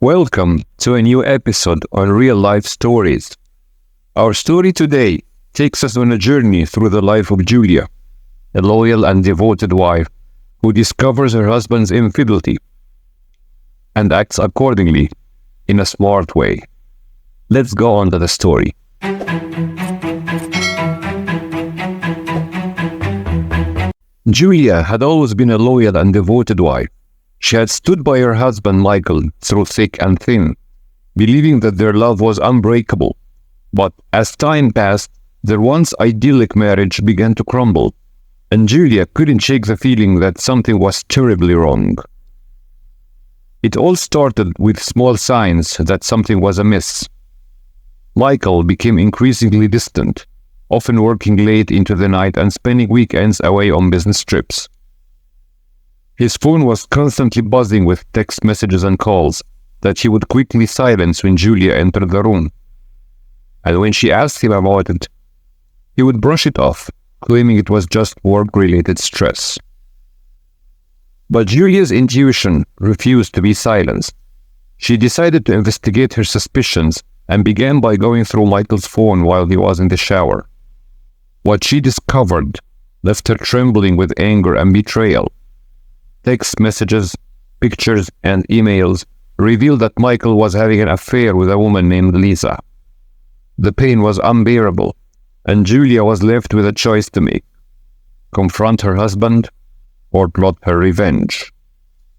Welcome to a new episode on Real Life Stories. Our story today takes us on a journey through the life of Julia, a loyal and devoted wife who discovers her husband's infidelity and acts accordingly in a smart way. Let's go on to the story. Julia had always been a loyal and devoted wife. She had stood by her husband Michael through thick and thin, believing that their love was unbreakable. But as time passed, their once idyllic marriage began to crumble, and Julia couldn't shake the feeling that something was terribly wrong. It all started with small signs that something was amiss. Michael became increasingly distant, often working late into the night and spending weekends away on business trips. His phone was constantly buzzing with text messages and calls that he would quickly silence when Julia entered the room. And when she asked him about it, he would brush it off, claiming it was just work-related stress. But Julia's intuition refused to be silenced. She decided to investigate her suspicions and began by going through Michael's phone while he was in the shower. What she discovered left her trembling with anger and betrayal. Text messages, pictures, and emails revealed that Michael was having an affair with a woman named Lisa. The pain was unbearable, and Julia was left with a choice to make: confront her husband or plot her revenge.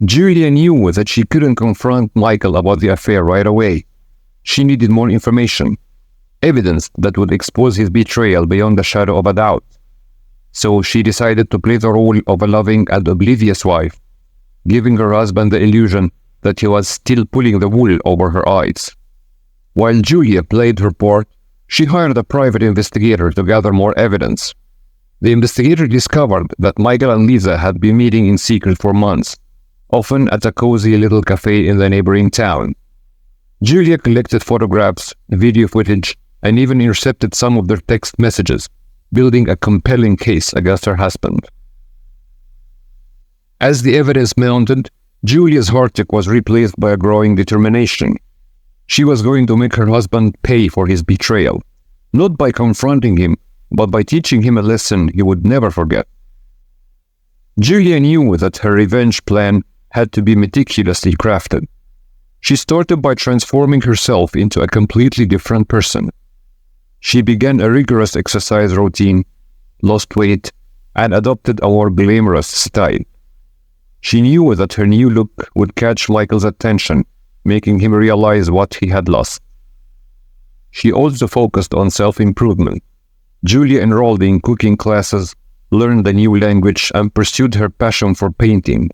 Julia knew that she couldn't confront Michael about the affair right away. She needed more information, evidence that would expose his betrayal beyond a shadow of a doubt. So she decided to play the role of a loving and oblivious wife, giving her husband the illusion that he was still pulling the wool over her eyes. While Julia played her part, she hired a private investigator to gather more evidence. The investigator discovered that Michael and Lisa had been meeting in secret for months, often at a cozy little cafe in the neighboring town. Julia collected photographs, video footage, and even intercepted some of their text messages, building a compelling case against her husband. As the evidence mounted, Julia's heartache was replaced by a growing determination. She was going to make her husband pay for his betrayal, not by confronting him, but by teaching him a lesson he would never forget. Julia knew that her revenge plan had to be meticulously crafted. She started by transforming herself into a completely different person. She began a rigorous exercise routine, lost weight, and adopted a more glamorous style. She knew that her new look would catch Michael's attention, making him realize what he had lost. She also focused on self-improvement. Julia enrolled in cooking classes, learned a new language, and pursued her passion for painting.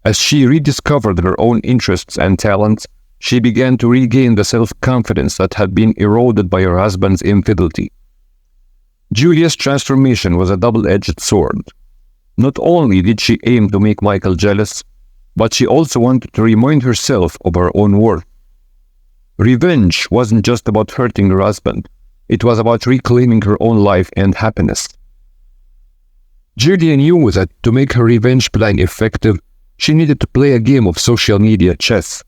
As she rediscovered her own interests and talents, she began to regain the self-confidence that had been eroded by her husband's infidelity. Julia's transformation was a double-edged sword. Not only did she aim to make Michael jealous, but she also wanted to remind herself of her own worth. Revenge wasn't just about hurting her husband, it was about reclaiming her own life and happiness. Julia knew that to make her revenge plan effective, she needed to play a game of social media chess.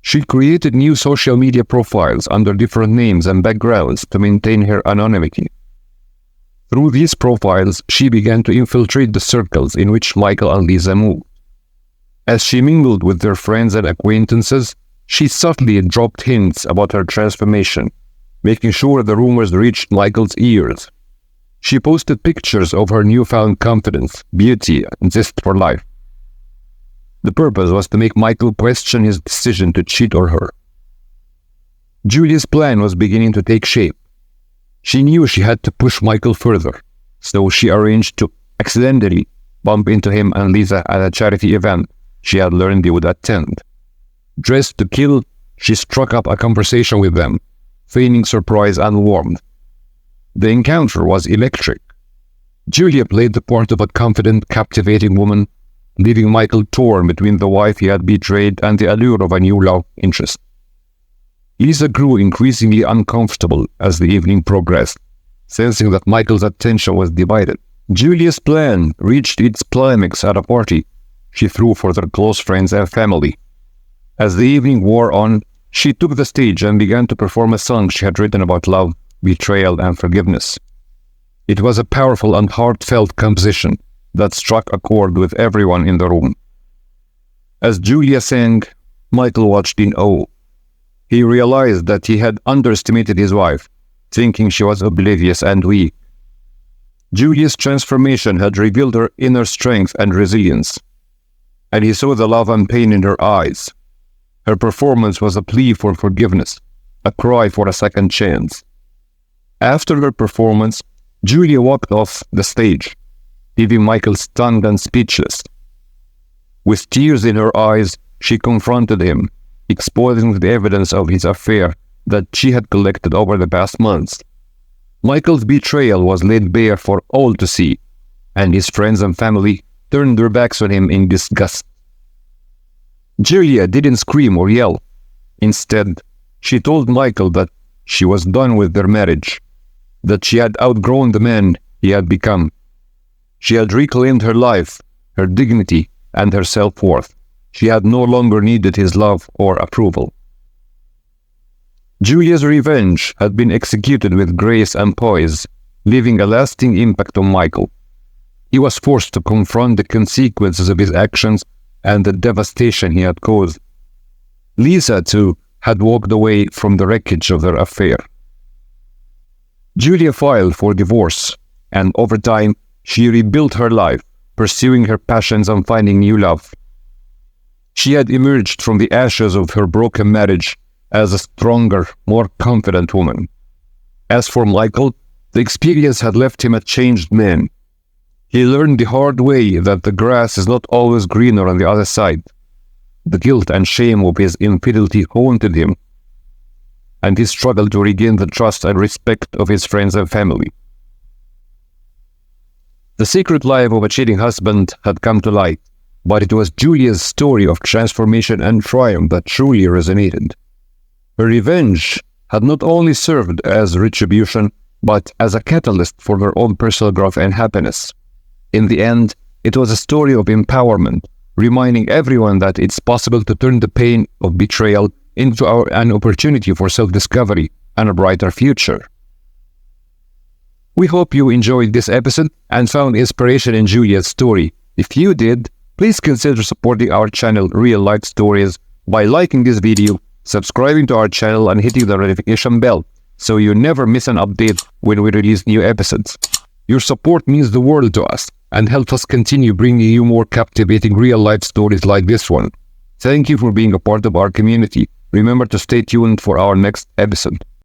She created new social media profiles under different names and backgrounds to maintain her anonymity. Through these profiles, she began to infiltrate the circles in which Michael and Lisa moved. As she mingled with their friends and acquaintances, she subtly dropped hints about her transformation, making sure the rumors reached Michael's ears. She posted pictures of her newfound confidence, beauty, and zest for life. The purpose was to make Michael question his decision to cheat on her. Julia's plan was beginning to take shape. She knew she had to push Michael further, so she arranged to accidentally bump into him and Lisa at a charity event she had learned they would attend. Dressed to kill, she struck up a conversation with them, feigning surprise and warmth. The encounter was electric. Julia played the part of a confident, captivating woman, leaving Michael torn between the wife he had betrayed and the allure of a new love interest. Lisa grew increasingly uncomfortable as the evening progressed, sensing that Michael's attention was divided. Julia's plan reached its climax at a party she threw for their close friends and family. As the evening wore on, she took the stage and began to perform a song she had written about love, betrayal, and forgiveness. It was a powerful and heartfelt composition that struck a chord with everyone in the room. As Julia sang, Michael watched in awe. He realized that he had underestimated his wife, thinking she was oblivious and weak. Julia's transformation had revealed her inner strength and resilience, and he saw the love and pain in her eyes. Her performance was a plea for forgiveness, a cry for a second chance. After her performance, Julia walked off the stage, leaving Michael stunned and speechless. With tears in her eyes, she confronted him, exposing the evidence of his affair that she had collected over the past months. Michael's betrayal was laid bare for all to see, and his friends and family turned their backs on him in disgust. Julia didn't scream or yell. Instead, she told Michael that she was done with their marriage, that she had outgrown the man he had become. She had reclaimed her life, her dignity, and her self-worth. She had no longer needed his love or approval. Julia's revenge had been executed with grace and poise, leaving a lasting impact on Michael. He was forced to confront the consequences of his actions and the devastation he had caused. Lisa, too, had walked away from the wreckage of their affair. Julia filed for divorce, and over time, she rebuilt her life, pursuing her passions and finding new love. She had emerged from the ashes of her broken marriage as a stronger, more confident woman. As for Michael, the experience had left him a changed man. He learned the hard way that the grass is not always greener on the other side. The guilt and shame of his infidelity haunted him, and he struggled to regain the trust and respect of his friends and family. The secret life of a cheating husband had come to light, but it was Julia's story of transformation and triumph that truly resonated. Her revenge had not only served as retribution, but as a catalyst for her own personal growth and happiness. In the end, it was a story of empowerment, reminding everyone that it's possible to turn the pain of betrayal into an opportunity for self-discovery and a brighter future. We hope you enjoyed this episode and found inspiration in Julia's story. If you did, please consider supporting our channel Real Life Stories by liking this video, subscribing to our channel, and hitting the notification bell so you never miss an update when we release new episodes. Your support means the world to us and helps us continue bringing you more captivating real-life stories like this one. Thank you for being a part of our community. Remember to stay tuned for our next episode.